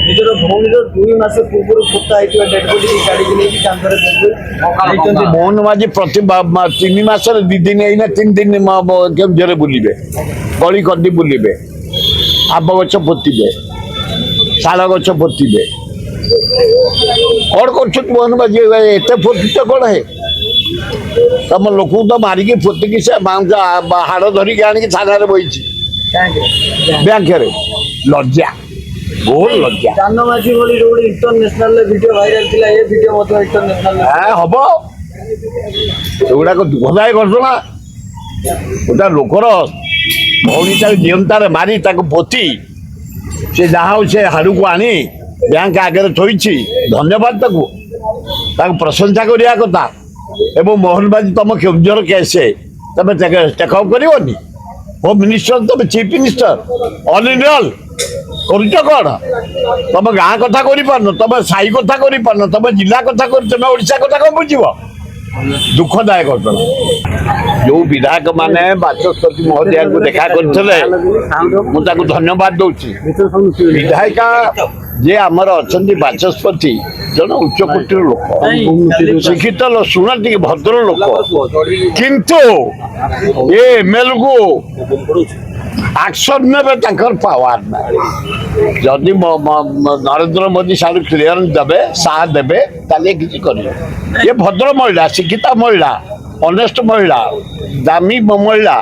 ନିଜର ଭଉଣୀର 2 ମାସ ପୂର୍ବରୁ ପୋତା ହେଇଥିବା ଡେଡ୍ ବଡି ଗାଡ଼ିକି ନେଇକି କାନ୍ଥରେ ମୋହନ ମାଝୀ ପ୍ରତି 3 ମାସରେ 2 ଦିନ ଏଇନା 3 ଦିନ କେଉଁଝରରେ ବୁଲିବେ, ଗଳି କଦି ବୁଲିବେ, ଆମ୍ବ ଗଛ ପୋତିବେ, ଶାଳ ଗଛ ପୋତିବେ। କଣ କରୁଛନ୍ତି ମୋହନ ମାଝୀ? ଏତେ ପୋତିଛ କଣ ହେ? ତମ ଲୋକଙ୍କୁ ତ ମାରିକି ପୋତିକି ସେ ହାଡ଼ ଧରିକି ଆଣିକି ଥାନାରେ ବହିଛି ବ୍ୟାଙ୍କରେ। ଲଜ୍ଜା, ବହୁତ ଲଜ୍ଜା। ଜାନ ମାଝୀ ଭଳି ଗୋଟେ ଇଣ୍ଟରନ୍ୟାସନାଲ ଭିଡିଓ ଭାଇରାଲ ଥିଲା, ଏ ଭିଡିଓ ମଧ୍ୟ ଇଣ୍ଟରନ୍ୟାସନାଲ ହବ। ଏଗୁଡାକ ଦୁଃଖଦାୟକ ଘଟଣା। ଗୋଟା ଲୋକର ଭଉଣୀ ତାକୁ ଜିଅନ୍ତାରେ ମାରି ତାକୁ ପୋତି ସେ ଯାହା ହଉ ସେ ହାଡ଼କୁ ଆଣି ବ୍ୟାଙ୍କ ଆଗରେ ଥୋଇଛି, ଧନ୍ୟବାଦ ତାକୁ ପ୍ରଶଂସା କରିବା କଥା। ଏବଂ ମୋହନ ମାଝୀ ତମ କେଉଁଝର କେସ୍ ତମେ ଟେକଅପ୍ କରିବନି? ହୋମ ମିନିଷ୍ଟର, ତମେ chief minister, all in all କରୁଛ କଣ? ତମ ଗାଁ କଥା କରିପାରୁନ, ତମ ସାହି କଥା କରିପାରୁନ, ତମ ଜିଲ୍ଲା କଥା କରି ତମେ ଓଡ଼ିଶା କଥା କଣ ବୁଝିବ? ଦୁଃଖଦାୟକ ଘଟଣା। ଯୋଉ ବିଧାୟକ ମାନେ ବାଚସ୍ପତି ମହୋଦୟଙ୍କୁ ଦେଖା କରିଥିଲେ ମୁଁ ତାକୁ ଧନ୍ୟବାଦ ଦଉଛି। ବିଧାୟିକା ଯେ ଆମର ଅଛନ୍ତି ବାଚସ୍ପତି ଜଣେ ଉଚ୍ଚ କୋଟିର ଲୋକ, ଶିକ୍ଷିତ ଶୁଣ ଟିକେ ଭଦ୍ର ଲୋକ, କିନ୍ତୁ ଏ ଏମଏଲଏ କୁ ଆକ୍ସନ ନେବେ ତାଙ୍କର ପାୱାର ନାହିଁ। ଯଦି ନରେନ୍ଦ୍ର ମୋଦି ସାରୁ କ୍ଲିୟରେନ୍ସ ଦେବେ, ସାହା ଦେବେ, ତାହେଲେ କିଛି କରିବେ। ଏ ଭଦ୍ର ମହିଳା, ଶିକ୍ଷିତା ମହିଳା, ଅନେଷ୍ଟ ମହିଳା, ଦାମୀ ମହିଳା,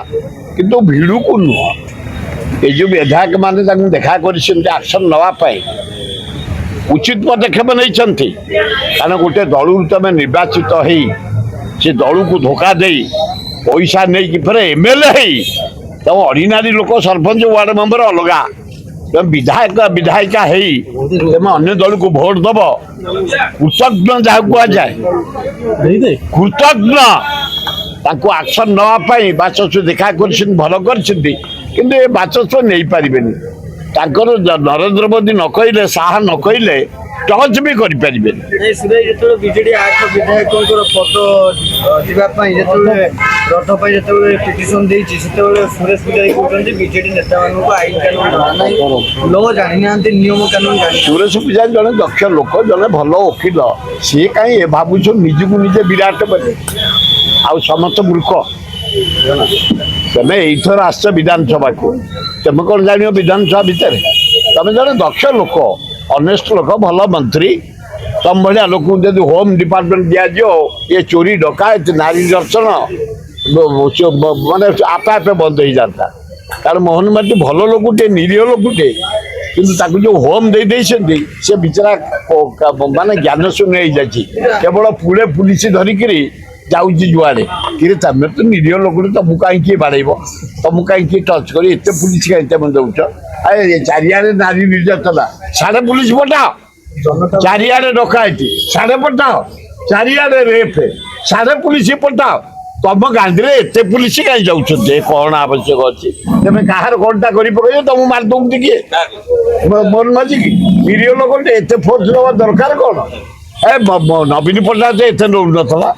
କିନ୍ତୁ ଭିଡ଼କୁ ନୁହଁ। ଏ ଯୋଉ ବିଧାୟକ ମାନେ ତାଙ୍କୁ ଦେଖା କରିଛନ୍ତି ଆକ୍ସନ ନେବା ପାଇଁ ଉଚିତ ପଦକ୍ଷେପ ନେଇଛନ୍ତି। କାରଣ ଗୋଟେ ଦଳରୁ ତମେ ନିର୍ବାଚିତ ହେଇ ସେ ଦଳକୁ ଧୋକା ଦେଇ ପଇସା ନେଇକି ଫେରେ ଏମଏଲଏ ହେଇ ତମ ଅର୍ଡିନାରୀ ଲୋକ, ସରପଞ୍ଚ, ୱାର୍ଡ ମେମ୍ବର ଅଲଗା, ତମେ ବିଧାୟିକା ହେଇ ତମେ ଅନ୍ୟ ଦଳକୁ ଭୋଟ ଦବ, କୃତଜ୍ଞ ଯାହାକୁ କୁହାଯାଏ, କୃତଜ୍ଞ। ତାଙ୍କୁ ଆକ୍ସନ ନେବା ପାଇଁ ବାଚସ୍ପତି ଦେଖା କରିଛନ୍ତି, ଭଲ କରିଛନ୍ତି, କିନ୍ତୁ ଏ ବାଚସ୍ପତି ନେଇପାରିବେନି। ତାଙ୍କର ନରେନ୍ଦ୍ର ମୋଦି ନ କହିଲେ, ଶାହା ନ କହିଲେ ଟଚ୍ ବି କରିପାରିବେନି। ଯେତେବେଳେ ବିଜେଡି 8 ବିଧାୟକଙ୍କର ପଦ ଯିବା ପାଇଁ ଯେତେବେଳେ ରଥ ପାଇଁ ଯେତେବେଳେ ପିଟିସନ ଦେଇଛି, ସେତେବେଳେ ସୁରେଶ ପୂଜାରୀ କହୁଛନ୍ତି ବିଜେଡି ନେତାମାନଙ୍କୁ ଆଇନ କାନୁନ ଜଣା ନାହିଁ, ଲୋ ଜାଣିନାହାନ୍ତି, ନିୟମ କାନୁନ ଜାଣି। ସୁରେଶ ପୂଜାରୀ ଜଣେ ଦକ୍ଷ ଲୋକ, ଜଣେ ଭଲ ଓକିଲ, ସିଏ କାହିଁ ଏ ଭାବୁଛ ନିଜକୁ ନିଜେ ବିରାଟ ବୋଲି? ଆଉ ସମସ୍ତ ମୂର୍ଖ। ତମେ ଏଇଥର ଆସିଛ ବିଧାନସଭାକୁ, ତମେ କଣ ଜାଣିବ ବିଧାନସଭା ଭିତରେ? ତମେ ଜଣେ ଦକ୍ଷ ଲୋକ, ଅନେଷ୍ଟ ଲୋକ, ଭଲ ମନ୍ତ୍ରୀ। ତମ ଭଳିଆ ଲୋକଙ୍କୁ ଯଦି ହୋମ ଡିପାର୍ଟମେଣ୍ଟ ଦିଆଯିବ, ଏ ଚୋରି ଡକାୟତ, ନାରୀ ଦର୍ଶନ ମାନେ ଆପେ ଆପେ ବନ୍ଦ ହେଇଯାନ୍ତା। କାରଣ ମୋହନ ମାଝୀ ଭଲ ଲୋକଟେ, ନିରୀହ ଲୋକଟେ, କିନ୍ତୁ ତାକୁ ଯୋଉ ହୋମ ଦେଇଛନ୍ତି ସେ ବିଚରା ମାନେ ଜ୍ଞାନ ଶୂନ୍ୟ ହେଇଯାଇଛି। କେବଳ ପୁଳେ ପୁଲିସ ଧରିକିରି ଯାଉଛି ଯୁଆଡେ। କିରେ ତମେ ତ ନିରୀହ ଲୋକଟେ, ତମକୁ କାହିଁ କିଏ ବାଡ଼େଇବ? ତମକୁ କାହିଁ କିଏ ଟଚ୍ କରି? ଏତେ ପୁଲିସ କାହିଁ ତମେ ଦଉଛ? ଚାରିଆଡେ ନାରୀ ନିର୍ଯାତନା, ସାଢେ ପୁଲିସ ପଠାଅ। ଚାରିଆଡେ ଡକାୟତି, ସାଢେ ପଠାଅ। ଚାରିଆଡେ ରେପ, ସାଢେ ପୁଲିସ ପଠାଅ। ତମ ଗାନ୍ଧୀରେ ଏତେ ପୁଲିସ କାହିଁ ଯାଉଛନ୍ତି? କଣ ଆବଶ୍ୟକ ଅଛି? ତମେ କାହାର କଣଟା କରି ପକେଇବ, ତମକୁ ମାରି ଦଉଛନ୍ତି କିଏ? ମୋହନ ମାଝୀ କି ନିରୀହ ଲୋକଟେ ଏତେ ଫୋର୍ସ ଦେବା ଦରକାର କଣ? ନବୀନ ପଟ୍ଟନାୟକ ଏତେ ନଉନଥିଲା,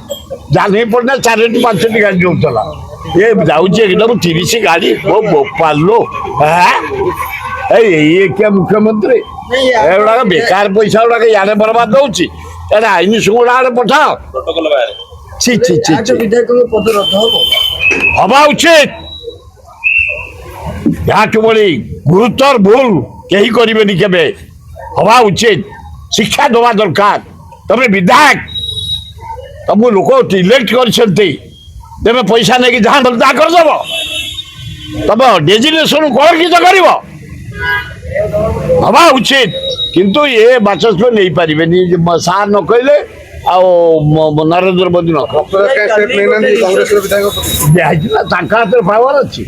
ଜାନକୀ ପଟ୍ଟନାୟକ 4ଟି 5ଟି ଗାଡି ନଉଥିଲା, ଏ ଯାଉଛି ଏକଦମ 30 ଗାଡି। ଓ ବୋପାଲୋ, ଇଏ କିଏ ମୁଖ୍ୟମନ୍ତ୍ରୀ? ଏଗୁଡାକ ବେକାର ପଇସା ଗୁଡାକ ଇଆଡେ ବରବାଦ ଦଉଛି, ଏଟା ଆଇନ ଶୃଙ୍ଖଳା ଆଡେ ପଠାଅ। ହବା ଉଚିତ। ଯାହାଠୁ ଭଳି ଗୁରୁତର ଭୁଲ କେହି କରିବେନି କେବେ, ହବା ଉଚିତ, ଶିକ୍ଷା ଦେବା ଦରକାର। ତମେ ବିଧାୟକ, ତମକୁ ଲୋକ ଇଲେକ୍ଟ କରିଛନ୍ତି, ତେବେ ପଇସା ନେଇକି ଯାହା ତାହା କରିଦେବ? ତମ ଡେଜିନେସନ କଣ କିଛି କରିବ? ହବା ଉଚିତ, କିନ୍ତୁ ଏ ବାଚସ୍ପତି ନେଇପାରିବେନି, ସାର୍ ନ କହିଲେ ଆଉ ନରେନ୍ଦ୍ର ମୋଦି ନ କହିଲେ। ତାଙ୍କ ହାତରେ ପାୱାର ଅଛି।